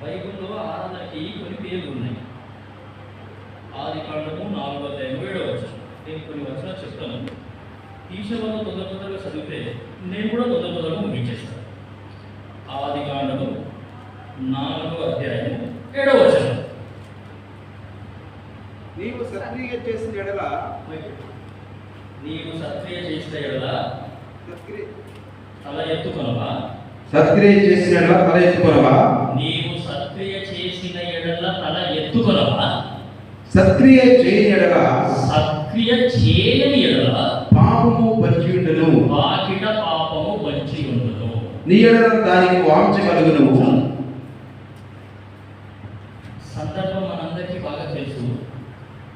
బైబిల్లో ఆరాధనకి కొన్ని పేర్లు ఉన్నాయి. ఆదికాండము 4:7 నేను కొన్ని వచనాలు చెప్తాను. ఈశ్వరంలో తొందరగా చదివితే నేను కూడా తొందరగా ముగించేస్తాను. ఆదికాండము 4:7 నీవు సత్క్రియ చేసిన ఎడల తల ఎత్తుకొనవా? సత్క్రియ చేసిన ఎడల తల ఎత్తుకొనవా? నీవు సత్క్రియ చేసిన ఎడల తల ఎత్తుకొనవా? సత్క్రియ చేయని ఎడల సత్క్రియ చేయని ఎడల పాపము పంచి ఉండును. వాకిట పాపము పంచి ఉండును. నీ ఎడల దానికి వాంఛ కలుగును. సందర్భం మనందరికీ బాగా తెలుసు.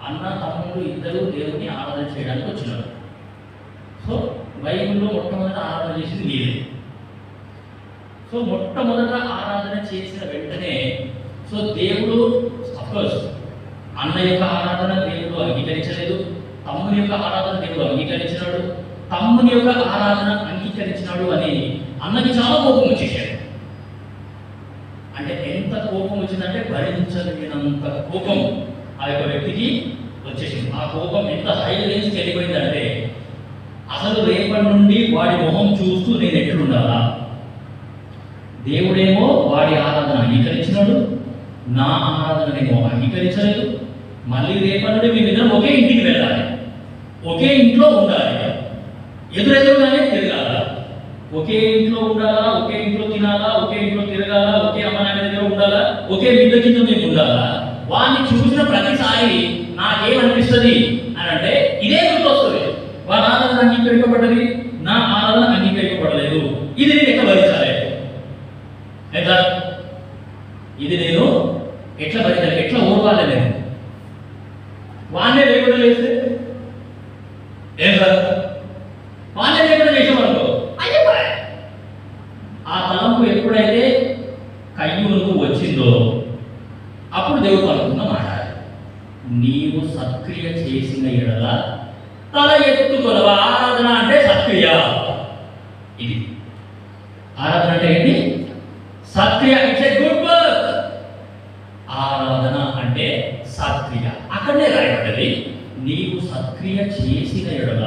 అన్న తమ్ముడు ఇద్దరు దేవుని ఆరాధన చేయడానికి వచ్చినారు. సో బైబిల్లో మొట్టమొదట ఆరాధన చేసింది మీరే. సో మొట్టమొదట ఆరాధన చేసిన వెంటనే సో దేవుడు అఫ్కోర్స్ అన్న యొక్క ఆరాధన దేవుడు అంగీకరించలేదు, తమ్ముని యొక్క ఆరాధన దేవుడు అంగీకరించినాడు. తమ్ముని యొక్క ఆరాధన అంగీకరించినాడు అని అన్నకి చాలా కోపం వచ్చేసాడు. అంటే ఎంత కోపం వచ్చిందంటే భరించలేనంత కోపం ఆ యొక్క వ్యక్తికి వచ్చేసింది. ఆ కోపం ఎంత హై రేంజ్కి వెళ్ళిపోయిందంటే అసలు రేపటి నుండి వాడి మొహం చూస్తూ నేను ఎట్లుండాలా? దేవుడేమో వాడి ఆరాధన అంగీకరించినాడు, నా ఆరాధననేమో అంగీకరించలేదు. మళ్ళీ రేపటి నుండి మేమిద్దరం ఒకే ఇంటికి వెళ్ళాలి, ఒకే ఇంట్లో ఉండాలి, ఎదురెదురుగానే తిరగాల, ఒకే ఇంట్లో ఉండాలా, ఒకే ఇంట్లో తినాలా, ఒకే ఇంట్లో తిరగాల, ఒకే అమ్మ నాన్న దగ్గర ఉండాలా, ఒకే మిద్ద కింద మేము ఉండాలా. వాడిని చూసిన ప్రతిసారి నాకేమనిపిస్తుంది అని అంటే ఇదే గుర్తొస్తుంది. వాడి ఆరాధన అంగీకరింపబడ్డది, నా ఆరాధన అంగీకరింపబడలేదు. ఇది నేను ఎట్లా భరించాలి? ఎట్లా ఇది నేను ఎట్లా భరించాలి? ఎట్లా ఓర్వాలి? నేను వాడినే లేకుండా చేస్తే ఏం సార్? వాడినే లేకుండా చేసేవాళ్ళు అయ్యే. ఆ తలంపు ఎప్పుడైతే కయ్యూరుకు వచ్చిందో అప్పుడు దేవుడు పలుకున్న మాట, నీవు సత్క్రియ చేసిన ఎడల తల ఎత్తుకొనవా. ఆరాధన అంటే సత్క్రియ. ఇది ఆరాధన అంటే ఏంటి? సత్క్రియ. It's a good work. ఆరాధన అంటే సత్క్రియ. అక్కడనే రాయబడ్డది, నీవు సత్క్రియ చేసిన ఎడల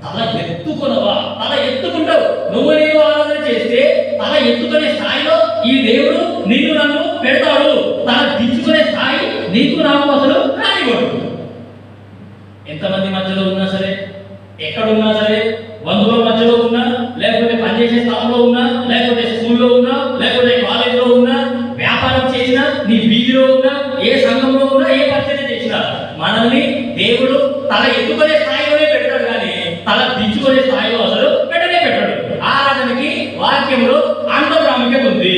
తల ఎత్తుకొనవా. తల ఎత్తుకుంటావు. నువ్వు నేను ఆరాధన చేస్తే తల ఎత్తుకునే స్థాయిలో ఈ దేవుడు నిన్ను నన్ను పెడతాడు. తల దించుకునే స్థాయి నీకు నాకు అసలు రానివ్వడు. ఎంతమంది మధ్యలో ఉన్నా సరే, ఎక్కడున్నా సరే, బంధువుల మధ్యలో ఉన్నా, లేకపోతే పనిచేసే స్థలంలో ఉన్నా, లేకపోతే స్కూల్లో ఉన్నా, లేకపోతే కాలేజీలో ఉన్నా, వ్యాపారం చేసినా, నీ వీధిలో ఉన్నా, ఏ సంఘంలో ఉన్నా, ఏ పరిచయం చేసినా మనల్ని దేవుడు తల ఎత్తుకునే స్థాయిలోనే పెట్టాడు, కానీ తల దించుకునే స్థాయిలో అసలు పెట్టనే పెట్టాడు. ఆరాధనకి వాక్యంలో అంత ప్రాముఖ్యత ఉంది.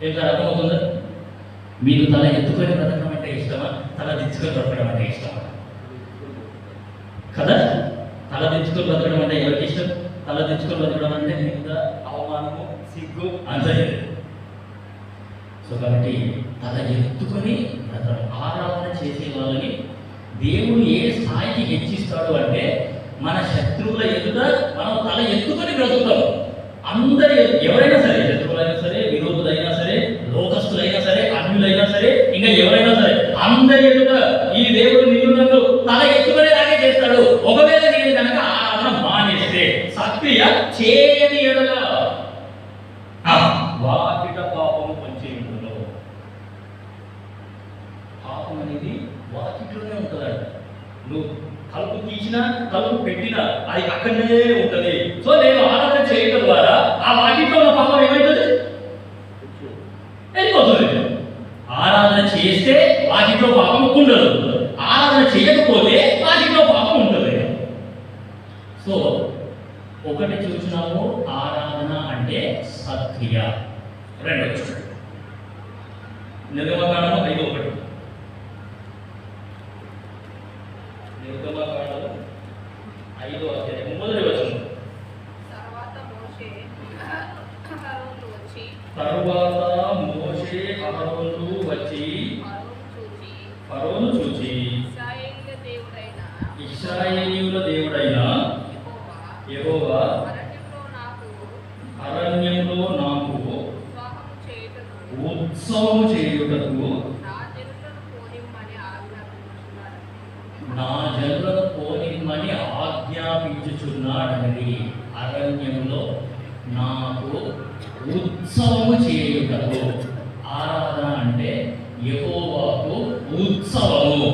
ఏం సార్ అర్థమవుతుందా? మీరు తల ఎత్తుకొని బ్రతకడం అంటే ఇష్టమా, తల దించుకొని బ్రతకడం అంటే ఇష్టమా? కదా, తల దించుకొని బ్రతకడం అంటే ఎవరికి ఇష్టం? తల దించుకొని బ్రతకడం అంటే నింద, అవమానము, సిగ్గు అంతే. సో కాబట్టి తల ఎత్తుకొని బ్రతకడం, ఆరాధన చేసే వాళ్ళని దేవుడు ఏ స్థాయికి హెచ్చిస్తాడు అంటే మన శత్రువుల ఎదుట మనం తల ఎత్తుకొని బ్రతుకుతాం. అందరి ఎవరైనా సరే, శత్రువులైనా సరే, విరోధులైనా సరే, లోకస్తులైనా సరే, అన్యులైనా సరే, ఇంకా ఎవరైనా సరే, అందరి ఎదుట ఈ దేవుడు నిన్ను నన్ను తల ఎత్తుకునేలాగే చేస్తాడు. ఒకవేళ నేను కనుక ఆరాధన మానేస్తే, సత్క్రియ చేయని ఎడల వాకిట పాపము పంచి ఉంటుందో. పాపం అనేది వాకిట్లోనే ఉంటుందంట. నువ్వు తలుపు తీసినా, తలుపు పెట్టినా అది అక్కడనే ఉంటుంది. సో నేను ఆరాధన చేయడం ద్వారా ఆ వాకిట్లో ఉన్న పాపం ఏమవుతుంది? వెళ్ళిపోతుంది. ఆరాధన చేస్తే వాకిట్లో పాపం ఉండదు, ఆరాధన చేయకపోతే వాకిట్లో పాపం ఉంటుంది. సో ఒకటి చూసినాము, ఆరాధన అంటే సత్క్రియ. రెండో నిర్గమకాండము 5:1. నిర్గమకాండము 5వ అధ్యాయం 3వ వచనం. తరువాత మోషే అహరోనులు వచ్చి ఫరోను చూచి ఇశ్రాయేలీయుల దేవుడైన యెహోవా అరణ్యంలో నాకు ఉత్సవము చేయుటకు నా జనులను పోనిమ్మని ఆజ్ఞాపించుచున్నాడని అరణ్యంలో నాకు ఉత్సవము చేయుటకు. ఆరాధన అంటే యెహోవాకు ఉత్సవము.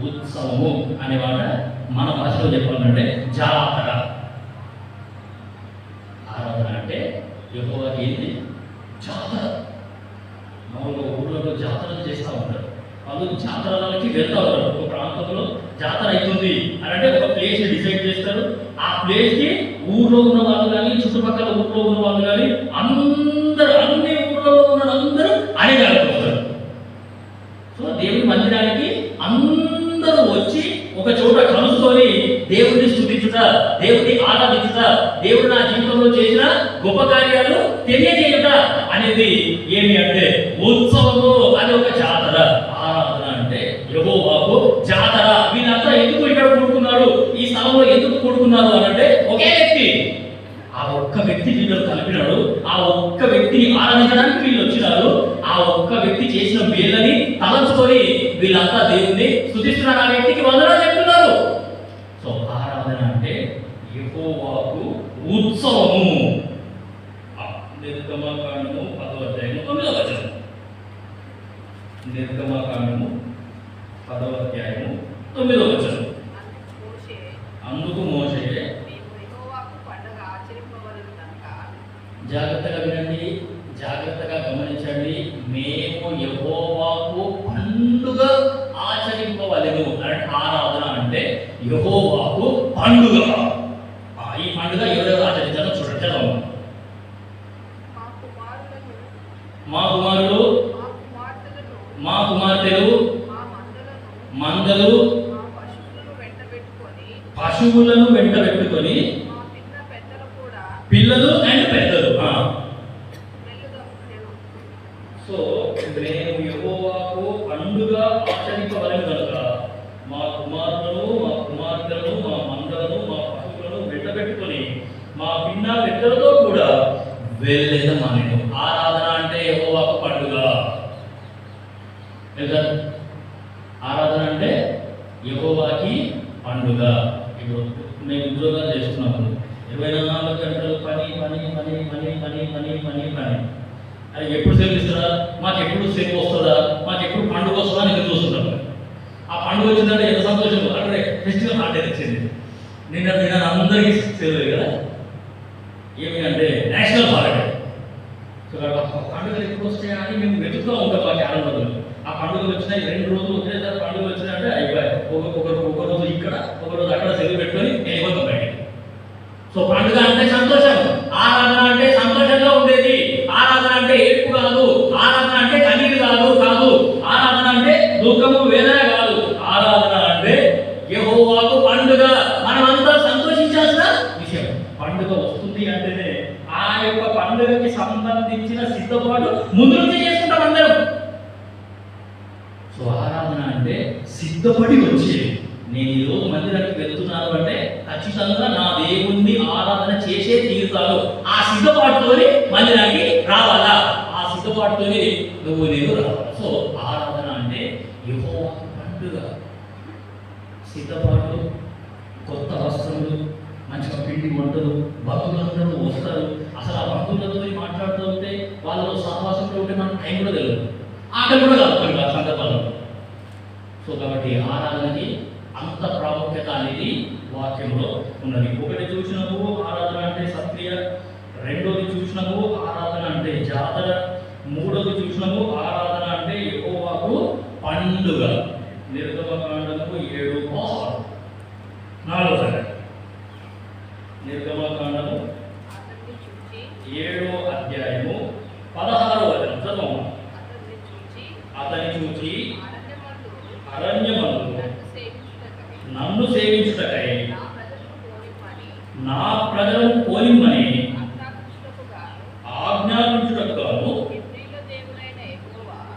ఉత్సవము అనేవాడ మన భాషలో చెప్పాలంటే జాతర. ఆరాధన అంటే యెహోవాకి ఏంటి? జాతర. మామూలుగా ఊళ్ళలో జాతరలు చేస్తూ ఉంటారు. వాళ్ళు జాతరలకి వెళ్తూ ఉంటారు. ఒక ప్రాంతంలో జాతర అవుతుంది అని అంటే ఒక ప్లేస్ డిసైడ్ చేస్తారు. ఆ ప్లేస్కి ఊళ్ళో ఉన్న వాళ్ళు కానీ చుట్టుపక్కల ఊళ్ళో ఉన్న వాళ్ళు కానీ అందరూ, అన్ని ఊళ్ళో ఉన్న అందరూ అనే దానికి వస్తారు. సో దేవుని మందిరానికి అందరూ వచ్చి ఒక చోట కలుసుకొని దేవుడిని స్తుతించుట, దేవుడిని ఆరాధించుట, దేవుడు నా జీవితంలో చేసిన గొప్ప కార్యాలు తెలియజేయుట అనేది ఏమి అంటే ఉత్సవము. అది ఒక జాతర. ఆరాధన అంటే యెహోవాకు జాతర. వీళ్ళంతా ఎందుకు ఇక్కడ కూడుకున్నారు, ఈ స్థలంలో ఎందుకు కూడుకున్నారు అని అంటే ఒకే వ్యక్తి. ఆ ఒక్క వ్యక్తి వీళ్ళు కలిపినాడు. ఆ ఒక్క వ్యక్తిని ఆరాధించడానికి వీళ్ళు వచ్చినారు. ఆ ఒక్క వ్యక్తి చేసిన మేలని తలంచుకొని వీళ్ళంతా దేవుణ్ణి స్తుతిస్తున్నారు. ఆ వ్యక్తికి వందనాలు చెప్తున్నారు. సో ఆరాధన అంటే యెహోవాకు ఉత్సవము. నిర్గమకాండము 10వ అధ్యాయము 9వ వచనం. నిర్గమకాండము 10వ అధ్యాయము 9వ వచనం. అందుకు మోషే, జాగ్రత్తగా వినండి, జాగ్రత్తగా గమనించండి, మేము యెహోవాకు పండుగ ఆచరింపవలెను. ఆరాధన అంటే యెహోవాకు పండుగ. ఈ పండుగ ఎవరెవరు ఆచరించాలో చూడండి. చదవండి. మా కుమారులు, మా కుమార్తెలు, మందలు, పశువులను వెంట పెట్టుకొని, పిల్లలు అండ్ పెద్దలు. సో మేము యెహోవాకు పండుగ ఆచరింపవలెను కనుక మా కుమారులను, మా కుమార్తెలను, మా మందలను, మా పశువులను వెంట పెట్టుకొని మా పిన్న పెద్దలతో కూడా వెళ్ళేదమనెను. ఆరాధన అంటే యెహోవాకు పండుగ. ఆరాధన అంటే యెహోవాకి పండుగ. ఇప్పుడు మేము ఉద్యోగాలు చేస్తున్నాము, 24 గంటలు పని పని పని పని పని పని పని పని. అది ఎప్పుడు సేవ ఇస్తారా, మాకు ఎప్పుడు సేవ వస్తుందా, మాకు ఎప్పుడు పండుగ వస్తుందా అని ఎదురు చూస్తుంటాం. ఆ పండుగ వచ్చిందంటే ఎంత సంతోషం. అంటే ఫెస్టివల్ హాలిడే వచ్చింది. నిన్న అందరికీ సేవ కదా. ఏమి అంటే నేషనల్ హాలిడే. సో పండుగలు ఎప్పుడు వస్తాయా అని మేము వెతుకుతూ ఉంటాం. మా క్యాలెండర్లో ఆ పండుగలు వచ్చినాయి, 2 రోజులు ఒకేసారి పండుగలు వచ్చినాయంటే అయిపోయాయి. ఒక రోజు ఇక్కడ, ఒక రోజు అక్కడ సెలవు పెట్టుకొని వెళ్ళిపోతాం బయటికి. సో పండుగ అంటే సంతోషం. ఆరాధన అంటే సంతోషంగా ఉండేది. ఆరాధన అంటే ఏడుపు కాదు. ఆరాధన అంటే కన్నీరు కాదు. ఆరాధన అంటే దుఃఖము వేదన కాదు. ఆరాధన అంటే యెహోవాకు పండుగ. మనమంతా సంతోషించాల్సిన విషయం. పండుగ వస్తుంది అంటేనే ఆ యొక్క పండుగకి సంబంధించిన సిద్ధపాటు ముందు నుంచి చేసుకుంటాం అందరం. సో ఆరాధన అంటే సిద్ధపడి వచ్చేది. నేను ఈరోజు మందిరానికి వెళ్తున్నాను అంటే ఖచ్చితంగా నా దేవుణ్ణి ఆరాధన చేసే తీరుతాను. ఆ సిద్ధపాటుతోనే మందిరానికి రావాలా, ఆ సిద్ధపాటుతోనే నువ్వు నేను రావాలి. సో ఆరాధన అంటే యెహోవాకు పండుగ. సిద్ధపాటు, కొత్త వస్త్రములు, మంచిగా పిండి వంటలు, బంధువులందరూ వస్తారు. అసలు ఆ బంధువులతో మాట్లాడుతూ ఉంటే వాళ్ళలో సహవాసంలో ఉంటే మనకు టైం కూడా తెలియదు, ఆకలి కూడా కలుగుతుంది ఆ సందర్భాల్లో. సో కాబట్టి ఆరాధనకి అంత ప్రాముఖ్యత అనేది వాక్యంలో ఉన్నది. ఒకటి చూసినప్పుడు ఆరాధన అంటే సత్క్రియ, రెండోది చూసినప్పుడు ఆరాధన అంటే జాతర, మూడోది చూసినప్పుడు ఆరాధన అంటే యెహోవాకు పండుగ. నిర్గమకాండము 7:6. 4వ నిర్గమకాండము 7వ అధ్యాయము 16వ వచనం చదవము. అతని చూచి అరణ్యమందు నన్ను సేవించుటకై నా ప్రజలను పోనిమ్మని ఆజ్ఞాపించుటకు గాను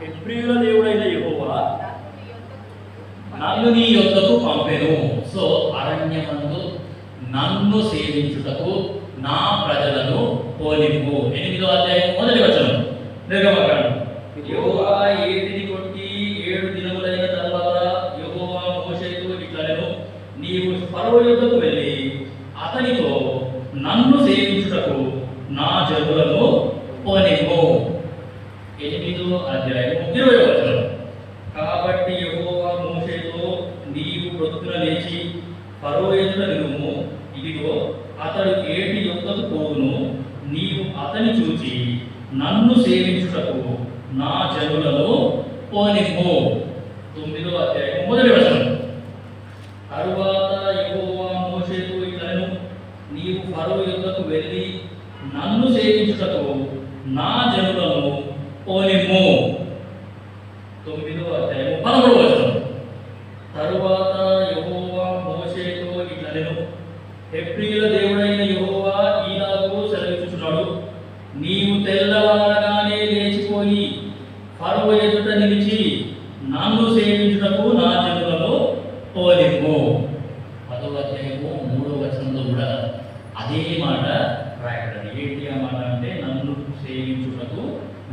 హెబ్రీయుల దేవుడైన యెహోవా నన్ను నీ యొద్దకు పంపెను. సో అరణ్యమందు నన్ను సేవించుటకు నా ప్రజలను పోనిమ్ము. 8వ అధ్యాయం 1వ వచనం. నిర్గమకాండం. యెహోవా ఏటిని కొట్టి 7 దినములైన తర్వాత యెహోవా మోషేతో ఇట్లనెను, నీవు ఫరో యొద్దకు వెళ్ళి అతనితో నన్ను సేవించుటకు నా జనులను పోనిమ్ము. 8వ అధ్యాయం 20వ వచనం. కాబట్టి యెహోవా మోషేతో, నీవు ప్రొద్దున లేచి ఫరో ఎదుట నిలువుము, ఇదిగో అతడు ఏటి యొద్దకు పోవును, నీవు అతని చూచి నన్ను సేవించుటకు నా జనులను పోనిమ్ము. 9వ అధ్యాయం 1వ వచనం. తరువాత యెహోవా మోషేతో ఇట్లనెను, నీవు ఫరో యొద్దకు వెళ్ళి నన్ను సేవించుటకు నా జనులను పోనిమ్ము. 9వ అధ్యాయం 13వ వచనం. తరువాత యెహోవా మోషేతో ఇట్లనెను, హెబ్రీయుల దేవుడైన యెహోవా ఈలాగు సెలవిచ్చుచున్నాడు, నీవు తెల్లవారగానే లేచిపోయి ఫరో ఎదుట నిలిచి నన్ను సేవించుటకు నా జనులను పోనిమ్ము. 10వ అధ్యాయము 3వ వచనంలో కూడా అదే మాట రాయబడింది. ఏంటి ఆ మాట అంటే, నన్ను సేవించుటకు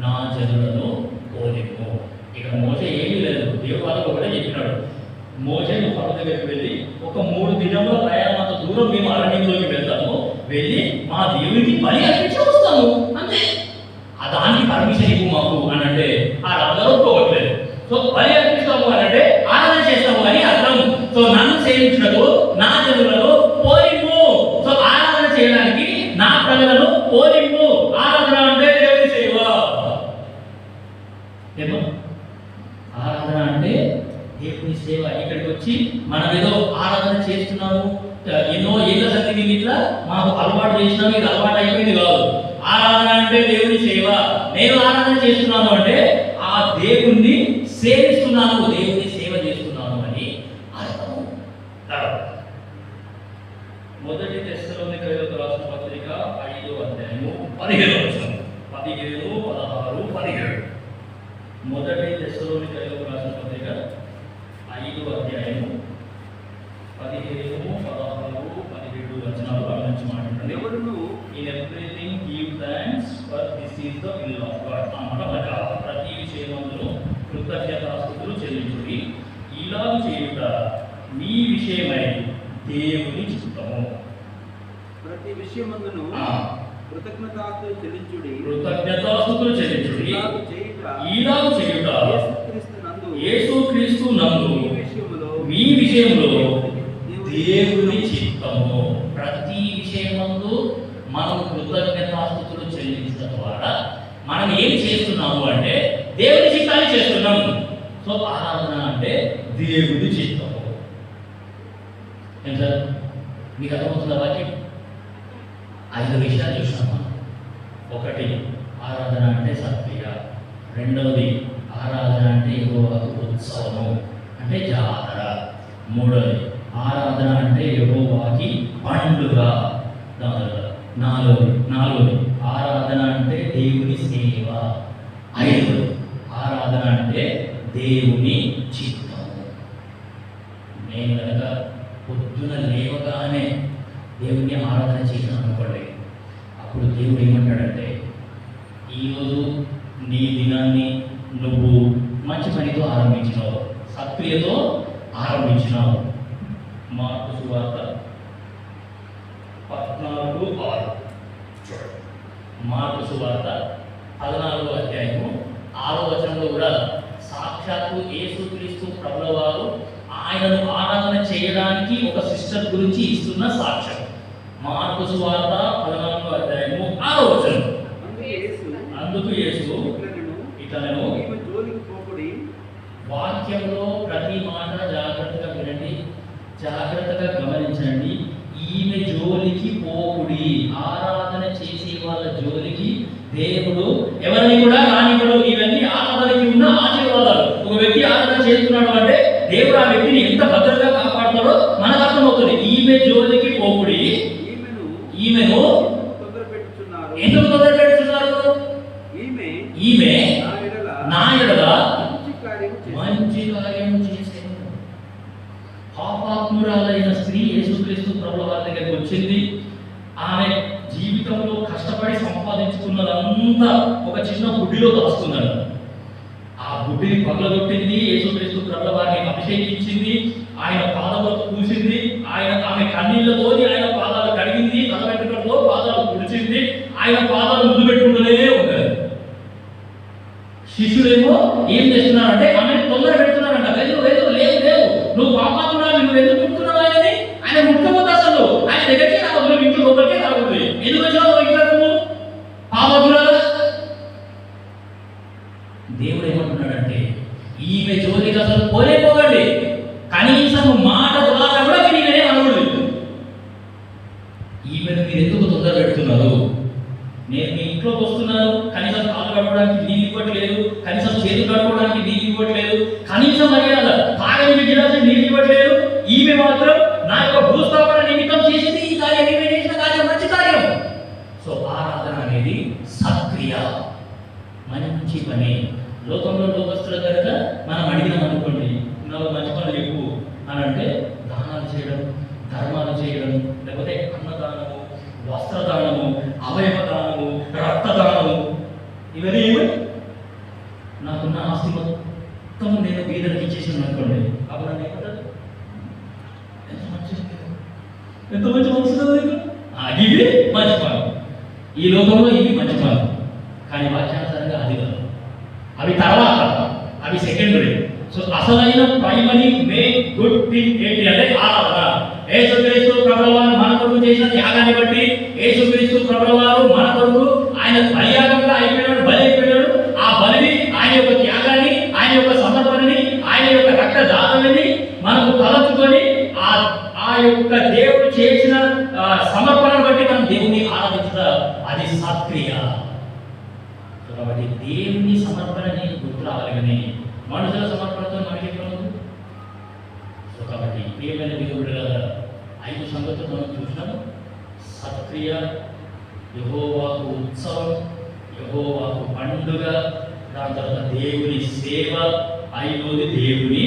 నా జనులను పోనిమ్ము. ఇక్కడ మోషే ఏమీ లేదు, దేవుడు వాళ్ళకు ఒకటే చెప్పినాడు, మోషే నువ్వు ఫరో దగ్గరికి వెళ్ళి ఒక 3 దినముల ప్రయాణం అంత దూరం మేము అరణ్యంలోకి వెళ్తాము, వెళ్ళి మా దేవునికి బలి అర్పించి వస్తాము అంతే. దానికి పర్మిషన్ ఇవ్వు మాకు అని అంటే ఆ రాజు ఒప్పుకోవట్లేదు. సో బలి అర్పిస్తాము అని అంటే ఆరాధన చేస్తాము అని అర్థం. సో నన్ను సేవించుటకు నా జనులను పోనిమ్ము. సో ఆరాధన చేయడానికి నా ప్రజలను పోనిమ్ము. ఆరాధన అంటే దేవుని సేవ. ఏమో ఆరాధన అంటే దేవుని సేవ. ఇక్కడికి వచ్చి మనం ఏదో ఆరాధన చేస్తున్నాము, ఎన్నో ఏళ్ళ సంగతి ఇట్లా మాకు అలవాటు చేసినాము, ఇది అలవాటు అయిపోయింది కాదు. ఆరాధన అంటే దేవుని సేవ. నేను ఆరాధన చేస్తున్నాను అంటే ఆ దేవుణ్ణి సేవిస్తున్నాను, దేవుని సేవ చేస్తున్నాను అని అర్థం. మొదటి తెస్సలోనికయులకు రాసిన పత్రిక 5వ అధ్యాయము 17వ వచనం. 15, 16, 17. మొదటి తెస్సలోనికయులకు రాసిన పత్రిక 5వ అధ్యాయము 15, 16, 17 వచనాలు నుంచి మాట్లాడండి. ఎవరును in everything give thanks for this is the will of God. అన్నమాట ప్రతి విషయమందును కృతజ్ఞతాస్తుతులు చెల్లించుడి, ఇలాగు చేయుట మీ విషయమై దేవుని చిత్తము. ప్రతి విషయమందును కృతజ్ఞతాస్తుతులు చెల్లించుడి, ఇలాగు చేయుట యేసుక్రీస్తు నందు మీ విషయంలో దేవుని చిత్తము. ప్రతి విషయమందు మనం కృతజ్ఞతాస్తుతులు చెల్లించడం ద్వారా మనం ఏం చేస్తున్నాము అంటే దేవుని చిత్తాన్ని చేస్తున్నాము. సో ఆరాధన అంటే దేవుని చిత్తము. ఏం సార్ మీకు అర్థమవుతుందా వాక్యం? 5 విషయాలు చూసాము. 1, ఆరాధన అంటే సత్క్రియ. 2వది, ఆరాధన అంటే యెహోవాకు ఉత్సవము అంటే జాతర. 3వది, ఆరాధన అంటే యెహోవాకి పండుగ. 4వది, ఆరాధన అంటే దేవుని సేవ. 5వది, ఆరాధన అంటే దేవుని చిత్తము. నేను కనుక పొద్దున లేవగానే దేవుని ఆరాధన చేసినాను అనుకోండి, అప్పుడు దేవుడు ఏమంటాడంటే, ఈరోజు నీ దినాన్ని నువ్వు మంచి పనితో ఆరంభించినావు, సత్క్రియతో ఆరంభించినావు. మార్కు సువార్త 14:6. మార్కు సువార్త 14వ అధ్యాయము 6వ వచనంలో కూడా సాక్షాత్తు యేసుక్రీస్తు ప్రభువారు ఆయనను ఆరాధన చేయడానికి ఒక సిస్టర్ గురించి ఇస్తున్న సాక్ష్యం. మార్కు సువార్త 14వ అధ్యాయము 6వ వచనం. అందుకు యేసు ఇతను వాక్యంలో ప్రతి మాట జాగ్రత్తగా వినండి, జాగ్రత్తగా గమనించండి. ఈమె జోలికి పోకుడి. ఆరాధన చేసే వాళ్ళ జోలికి దేవుడు ఎవరిని కూడా రానివ్వడు. ఇవన్నీ ఆరాధనకి ఉన్న ఆశీర్వాదాలు. ఒక వ్యక్తి ఆరాధన చేస్తున్నాడు అంటే దేవుడు ఆ వ్యక్తిని ఎంత భద్రంగా కాపాడుతాడో మనకు అర్థమవుతుంది. ఈమె జోలికి పోకుడి. ఈమెను ఎందుకు తొందర పెడుతున్నారు? ఈమె నా ఎడల మంచి కార్యం చేసేది. పాపాత్మురాలైన స్త్రీ యేసుక్రీస్తు ప్రభువు వారి దగ్గరికి వచ్చింది. ఆమె జీవితంలో కష్టపడి సంపాదించుకున్నదంతా ఒక చిన్న బుడ్డిలో దాచుకున్నాడు. ఆ బుడ్డిని పగలగొట్టింది. యేసుక్రీస్తు ప్రభుల వారిని అభిషేకించింది. ఆయన పాదములకు పూసింది. ఆమె కన్నీళ్లతోని ఆయన పాదాలు కడిగింది. తల వెంట్రుకలతో పాదాలు తుడిచింది. ఆయన పాదాలు ముందు పెట్టుకుంటూనే ఉన్నారు. శిష్యుడేమో ఏం చేస్తున్నారంటే ఆమె తొందర పెడుతున్నారంట. లేదు లేదు లేదు లేవు, నువ్వు పాపాత్మురాలు, నువ్వు ఎందుకు ముట్టుకున్నావు ఆయనని? ఆయన ముట్టుకోవద్దు, అసలు ఆయన దగ్గరికి రావద్దు, ఇంట్లో లోపలికే రావద్దు. ఎందుకు వచ్చావు ఇంట్లో నువ్వు పాపాత్మురాలు? దేవుడు ఏమంటున్నాడంటే ఈమె జోలికి అసలు పోలేకపోకండి, కనీసం మాట ద్వారా కూడా ఈమెనే అనకూడదు. ఈమెను మీరు ఎందుకు తొందర పెడుతున్నారు? నేను మీ ఇంట్లోకి వస్తున్నాను, కనీసం కాలు కట్టుకోవడానికి నీళ్ళు ఇవ్వట్లేదు, కనీసం చేతులు కట్టుకోవడానికి నీళ్ళు ఇవ్వట్లేదు, కనీసం మర్యాద తాగని గిలాసు నీళ్ళు ఇవ్వట్లేదు. ఈమె మాత్రం నా యొక్క భూస్థాపన నిమిత్తం చేసింది ఈ కార్యం, ఈమె చేసిన కార్యం మంచి కార్యం. సో ఆరాధన అనేది సత్క్రియ, మంచి పని. లోకంలో లోకస్తుల కనుక మనం అడిగినాం అనుకోండి, నాకు మంచి పనులు చెప్పు అని అంటే దానాలు చేయడం, ధర్మాలు చేయడం, లేకపోతే అన్నదానము, వస్త్రదానము, అవయవదానము, రక్తదానము, ఇవన్నీ నాకున్న ఆస్తి మొత్తం నేను బీదలకు ఇచ్చేసాను అనుకోండి, అప్పుడు నన్ను ఏమంటారు? ఎంత మంచి మనసు. ఇవి మంచి పనులు, ఈ లోకంలో ఇవి మంచి పనులు. కానీ వాక్యానుసారంగా అది కాదు, అవి తర్వాత, అవి సెకండరీ. సో అసలైన ప్రైమరీ మెయిన్ గుడ్ థింగ్ ఏంటి అంటే ఆరాధన. యేసుక్రీస్తు ప్రభువారు మన కొరకు చేసిన త్యాగాన్ని బట్టి, యేసుక్రీస్తు ప్రభువారు మన కొరకు ఆయన బలియాగంగా అయిపోయినాడు, బలి అయిపోయినాడు. ఆ బలిని, ఆయన యొక్క త్యాగాన్ని, ఆయన యొక్క సమర్పణని, ఆయన యొక్క రక్తదానాన్ని మనకు తలచుకొని ఆ యొక్క దేవుడు చేసిన సమర్పణను బట్టి మనం దేవుని ఆరాధించడం, అది సత్క్రియ. కాబట్టి దేవుని సమర్పణ నీకు గుర్తు రావాలి, కానీ మనుషుల సమర్పణతో మనకి ఎప్పుడు. సో కాబట్టి ప్రియమైన దేవుడు 5 సంగతులు మనం చూసినాము. సత్క్రియ, యెహోవాకు ఉత్సవం, యెహోవాకు పండుగ, దాని తర్వాత దేవుని సేవ, 5వది దేవుని